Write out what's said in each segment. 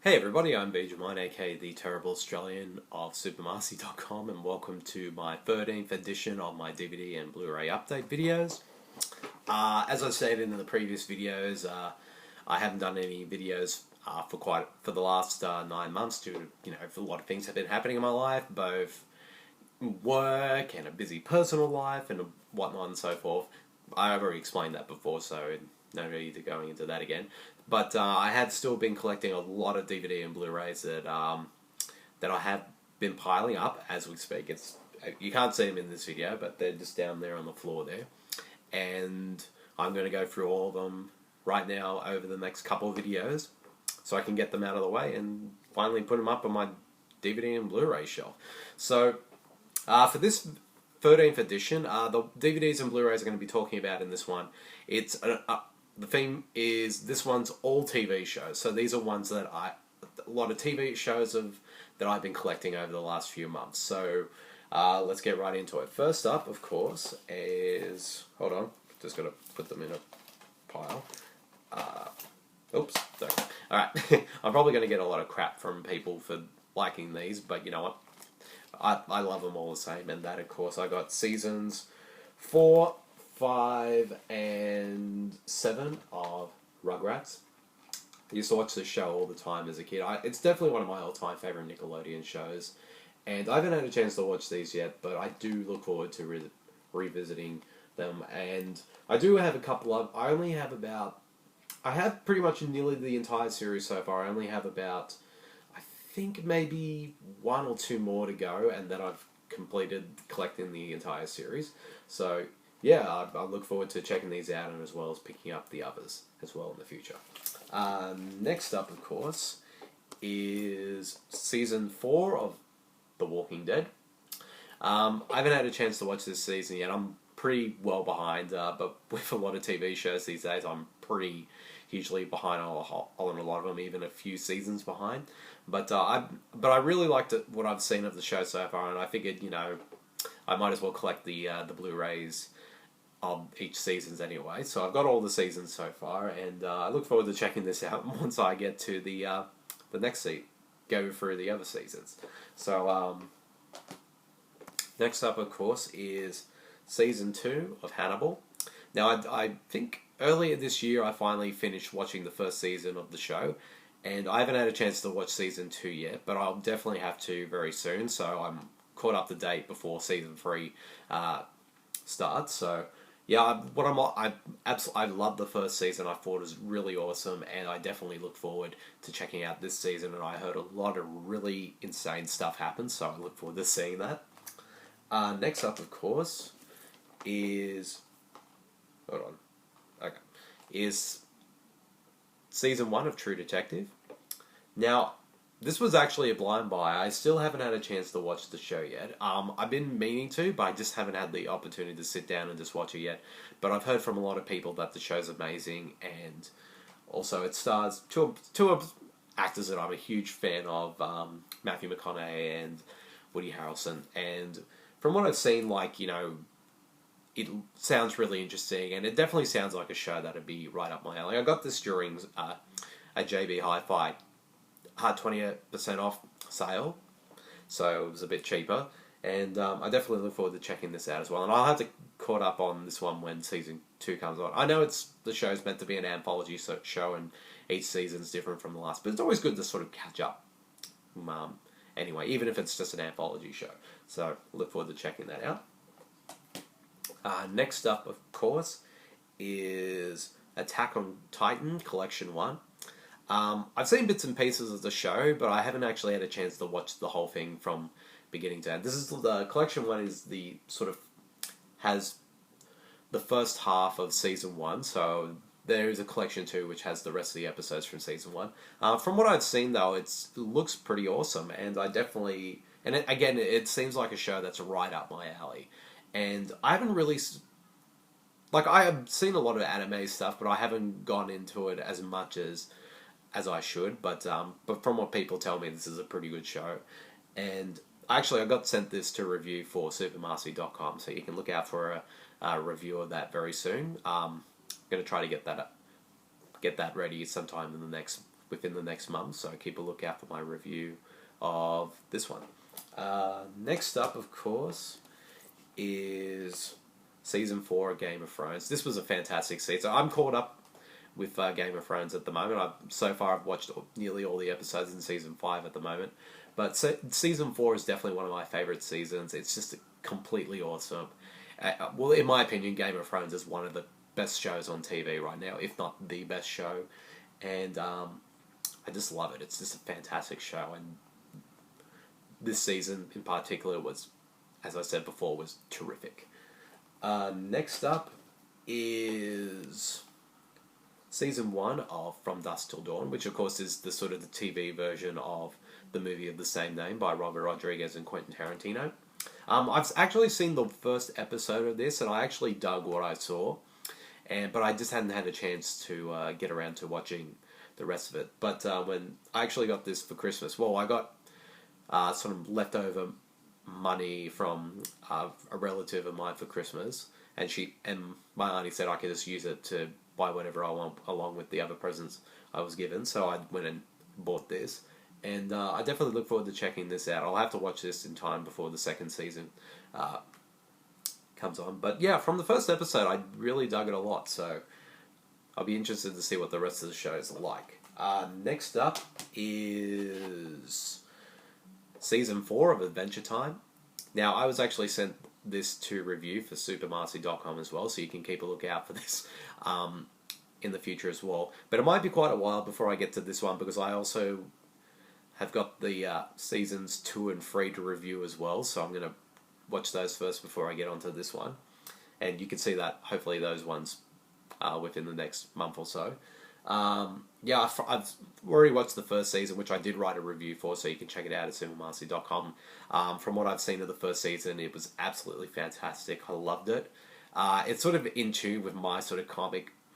Hey everybody, I'm Bede, aka the Terrible Australian of Supermarcy.com, and welcome to my 13th edition of my DVD and Blu-ray update videos. As I stated in the previous videos, I haven't done any videos for the last 9 months due to a lot of things have been happening in my life, both work and a busy personal life and whatnot and so forth. I've already explained that before, so no need to going into that again. But I have still been collecting a lot of DVD and Blu-rays that I have been piling up as we speak. You can't see them in this video, but they're just down there on the floor there. And I'm going to go through all of them right now over the next couple of videos, so I can get them out of the way and finally put them up on my DVD and Blu-ray shelf. So for this 13th edition, the DVDs and Blu-rays I'm going to be talking about in this one, the theme is this one's all TV shows. So these are ones that a lot of TV shows that I've been collecting over the last few months. So let's get right into it. First up, of course, is, hold on, just got to put them in a pile. Oops, sorry. Alright, I'm probably going to get a lot of crap from people for liking these, but you know what? I love them all the same, and that, of course, I got seasons 4, 5, and 7 of Rugrats. I used to watch this show all the time as a kid. It's definitely one of my all-time favourite Nickelodeon shows, and I haven't had a chance to watch these yet, but I do look forward to revisiting them. And I do have a couple of... I have pretty much nearly the entire series so far. I only have about, I think maybe 1 or 2 more to go, and then I've completed collecting the entire series. So yeah, I look forward to checking these out, and as well as picking up the others as well in the future. Next up, of course, is Season 4 of The Walking Dead. I haven't had a chance to watch this season yet. I'm pretty well behind, but with a lot of TV shows these days, I'm pretty hugely behind on a lot of them, even a few seasons behind. But I really liked what I've seen of the show so far, and I figured, I might as well collect the Blu-rays of each seasons anyway. So I've got all the seasons so far, and I look forward to checking this out once I get to the next season, go through the other seasons. So next up, of course, is Season 2 of Hannibal. Now, I think earlier this year I finally finished watching the first season of the show, and I haven't had a chance to watch Season 2 yet, but I'll definitely have to very soon, so I'm caught up to date before Season 3 starts. So yeah, I love the first season. I thought it was really awesome, and I definitely look forward to checking out this season, and I heard a lot of really insane stuff happen, so I look forward to seeing that. Next up, of course, is... Hold on. Okay. Is Season 1 of True Detective. Now, this was actually a blind buy. I still haven't had a chance to watch the show yet. I've been meaning to, but I just haven't had the opportunity to sit down and just watch it yet. But I've heard from a lot of people that the show's amazing, and also it stars two actors that I'm a huge fan of, Matthew McConaughey and Woody Harrelson. And from what I've seen, it sounds really interesting, and it definitely sounds like a show that'd be right up my alley. I got this during a JB Hi-Fi 20% off sale, so it was a bit cheaper, and I definitely look forward to checking this out as well. And I'll have to caught up on this one when Season 2 comes on. I know the show's meant to be an anthology show, and each season's different from the last, but it's always good to sort of catch up. Anyway, even if it's just an anthology show. So look forward to checking that out. Next up, of course, is Attack on Titan Collection 1. I've seen bits and pieces of the show, but I haven't actually had a chance to watch the whole thing from beginning to end. This is the Collection 1 is the sort of has the first half of Season 1, so there is a Collection 2 which has the rest of the episodes from Season 1. From what I've seen, though, it looks pretty awesome, and it seems like a show that's right up my alley. And I haven't really... I have seen a lot of anime stuff, but I haven't gone into it as much as I should. But from what people tell me, this is a pretty good show. And actually, I got sent this to review for Supermarcy.com, so you can look out for a review of that very soon. I'm going to try to get that ready sometime in the next within the next month, so keep a lookout for my review of this one. Next up, of course, is Season 4 of Game of Thrones. This was a fantastic season. I'm caught up with Game of Thrones at the moment. I've watched nearly all the episodes in Season 5 at the moment. But Season 4 is definitely one of my favourite seasons. It's just completely awesome. Well, in my opinion, Game of Thrones is one of the best shows on TV right now, if not the best show. And I just love it. It's just a fantastic show. And this season in particular was, as I said before, was terrific. Next up is Season 1 of From Dusk Till Dawn, which of course is the sort of the TV version of the movie of the same name by Robert Rodriguez and Quentin Tarantino. I've actually seen the first episode of this, and I actually dug what I saw, but I just hadn't had a chance to get around to watching the rest of it. But when I actually got this for Christmas, well, I got sort of leftover money from a relative of mine for Christmas, and my auntie said I could just use it to buy whatever I want along with the other presents I was given. So I went and bought this. And I definitely look forward to checking this out. I'll have to watch this in time before the second season comes on. But yeah, from the first episode, I really dug it a lot. So I'll be interested to see what the rest of the show is like. Next up is Season 4 of Adventure Time. Now, I was actually sent this to review for supermarcy.com as well, so you can keep a lookout for this in the future as well. But it might be quite a while before I get to this one, because I also have got the seasons 2 and 3 to review as well, so I'm going to watch those first before I get onto this one. And you can see that, hopefully, those ones within the next month or so. Yeah, I've already watched the first season, which I did write a review for, so you can check it out at supermarcy.com. From what I've seen of the first season, it was absolutely fantastic. I loved it. It's sort of in tune with my sort of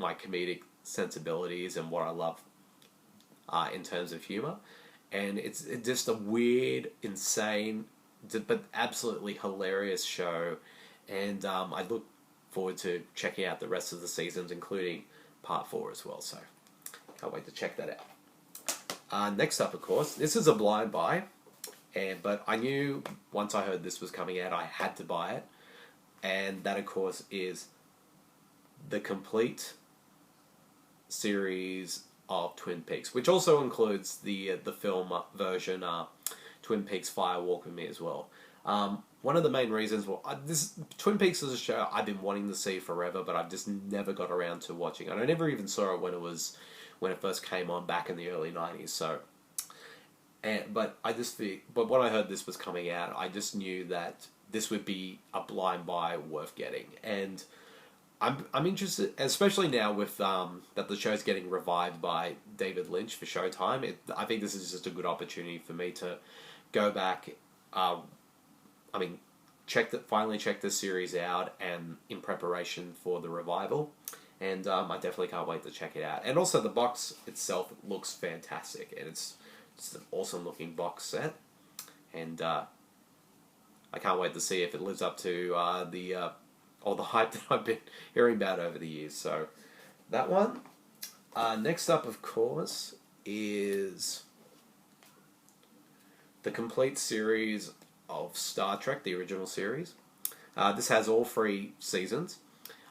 my comedic sensibilities and what I love in terms of humour. And it's just a weird, insane, but absolutely hilarious show. And I look forward to checking out the rest of the seasons, including Part 4 as well. So can't wait to check that out. Next up, of course, this is a blind buy. But I knew once I heard this was coming out, I had to buy it. And that, of course, is the complete series of Twin Peaks, which also includes the film version, Twin Peaks Fire Walk With Me as well. One of the main reasons, this Twin Peaks is a show I've been wanting to see forever, but I've just never got around to watching. And I never even saw it when it first came on back in the early 90s. So, but when I heard this was coming out, I just knew that this would be a blind buy worth getting. And I'm interested, especially now with that the show's getting revived by David Lynch for Showtime. I think this is just a good opportunity for me to go back. Finally check this series out, and in preparation for the revival. And I definitely can't wait to check it out. And also the box itself looks fantastic, and it's an awesome looking box set. And I can't wait to see if it lives up to all the hype that I've been hearing about over the years. So that one. Next up, of course, is the complete series of Star Trek, the original series. This has all 3 seasons.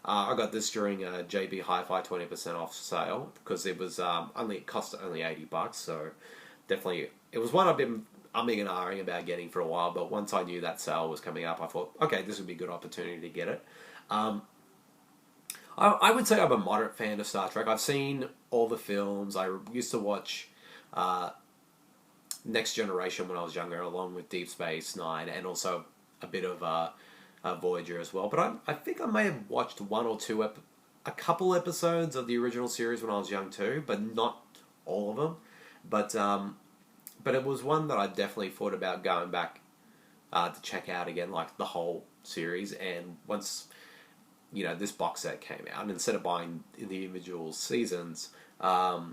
I got this during a JB Hi-Fi 20% off sale, because it was it cost only $80. So definitely, it was one I've been umming and ahhing about getting for a while. But once I knew that sale was coming up, I thought, okay, this would be a good opportunity to get it. I would say I'm a moderate fan of Star Trek. I've seen all the films. I used to watch Next Generation when I was younger, along with Deep Space Nine, and also a bit of Voyager as well. But I think I may have watched one or two, a couple episodes of the original series when I was young too, but not all of them. But it was one that I definitely thought about going back to check out again, like the whole series. And once this box set came out, and instead of buying the individual seasons, I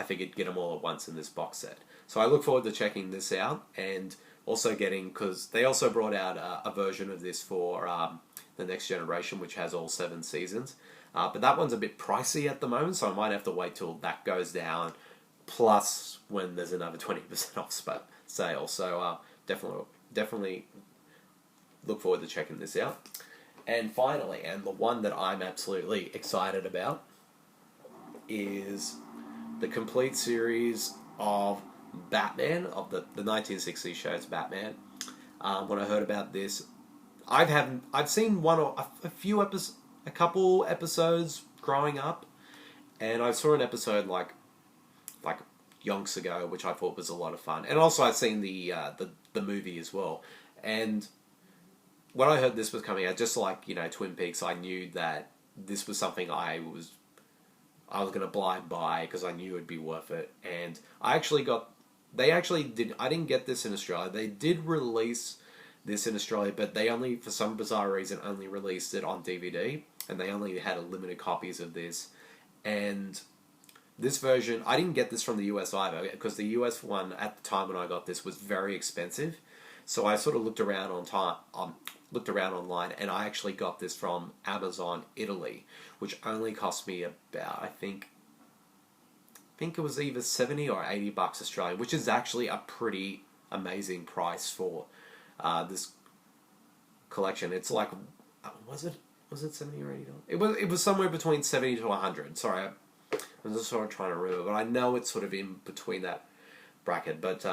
figured get them all at once in this box set. So I look forward to checking this out, and also because they also brought out a version of this for the Next Generation, which has all 7 seasons. But that one's a bit pricey at the moment, so I might have to wait till that goes down plus when there's another 20% off sale. So definitely look forward to checking this out. And finally, and the one that I'm absolutely excited about, is the complete series of Batman, of the 1960s shows Batman. When I heard about this, I've seen a couple episodes growing up, and I saw an episode like yonks ago, which I thought was a lot of fun. And also I've seen the movie as well. And when I heard this was coming out, just like, Twin Peaks, I knew that this was something I was going to blind buy because I knew it would be worth it. And I didn't get this in Australia. They did release this in Australia, but they only, for some bizarre reason, only released it on DVD, and they only had limited copies of this. And this version, I didn't get this from the US either, because the US one at the time when I got this was very expensive. So I sort of looked around online, and I actually got this from Amazon Italy, which only cost me about, I think it was either 70 or 80 bucks Australian, which is actually a pretty amazing price for this collection. It's like, was it 70 or 80 dollars? It was somewhere between 70 to 100. Sorry, I'm just sort of trying to remember, but I know it's sort of in between that bracket. But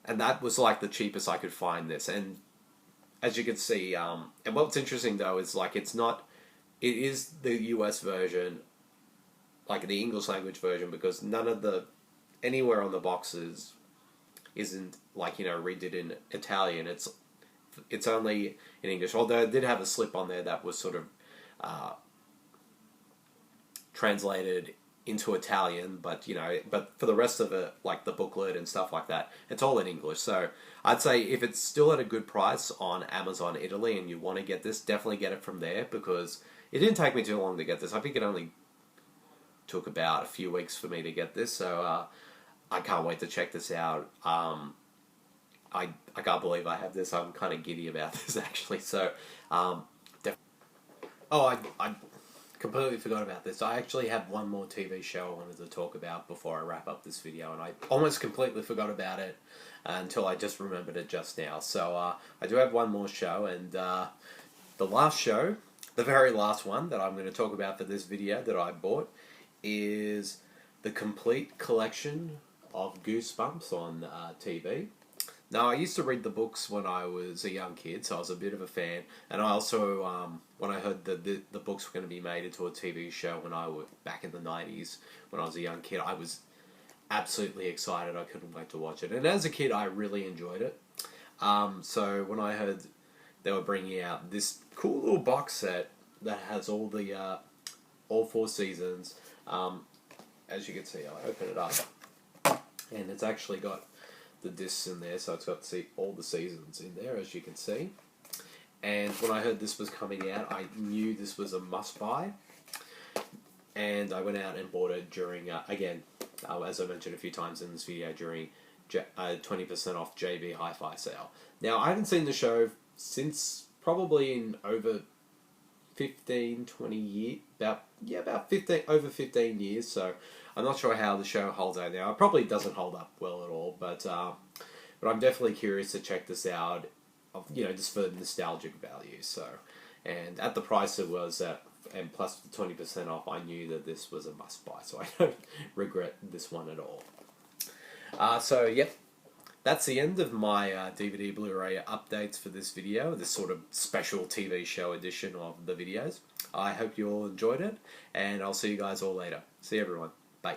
and that was like the cheapest I could find this. And as you can see, and what's interesting though is it is the US version, like the English language version, because anywhere on the boxes isn't redid in Italian. It's only in English. Although it did have a slip on there that was sort of translated into Italian, but for the rest of it, like the booklet and stuff like that, it's all in English. So I'd say if it's still at a good price on Amazon Italy and you want to get this, definitely get it from there, because it didn't take me too long to get this. I think it only took about a few weeks for me to get this, so I can't wait to check this out. I can't believe I have this. I'm kind of giddy about this actually. So, I completely forgot about this. I actually have one more TV show I wanted to talk about before I wrap up this video, and I almost completely forgot about it until I just remembered it just now. So I do have one more show, and the last show, the very last one that I'm going to talk about for this video that I bought, is the complete collection of Goosebumps on TV. Now, I used to read the books when I was a young kid, so I was a bit of a fan. And I also, when I heard that the books were going to be made into a TV show back in the 90s, when I was a young kid, I was absolutely excited. I couldn't wait to watch it. And as a kid, I really enjoyed it. So when I heard they were bringing out this cool little box set that has all 4 seasons, as you can see, I open it up, and it's actually got the discs in there, so it's got all the seasons in there, as you can see. And when I heard this was coming out, I knew this was a must-buy, and I went out and bought it during, again, as I mentioned a few times in this video, during 20% off JB Hi-Fi sale. Now, I haven't seen the show since probably in over 15, 20 years, over 15 years, so I'm not sure how the show holds out now. It probably doesn't hold up well at all, but I'm definitely curious to check this out, just for nostalgic value. So, and at the price it was at, and plus the 20% off, I knew that this was a must-buy, so I don't regret this one at all. So, yep. That's the end of my DVD Blu-ray updates for this video, this sort of special TV show edition of the videos. I hope you all enjoyed it, and I'll see you guys all later. See you everyone. Bye.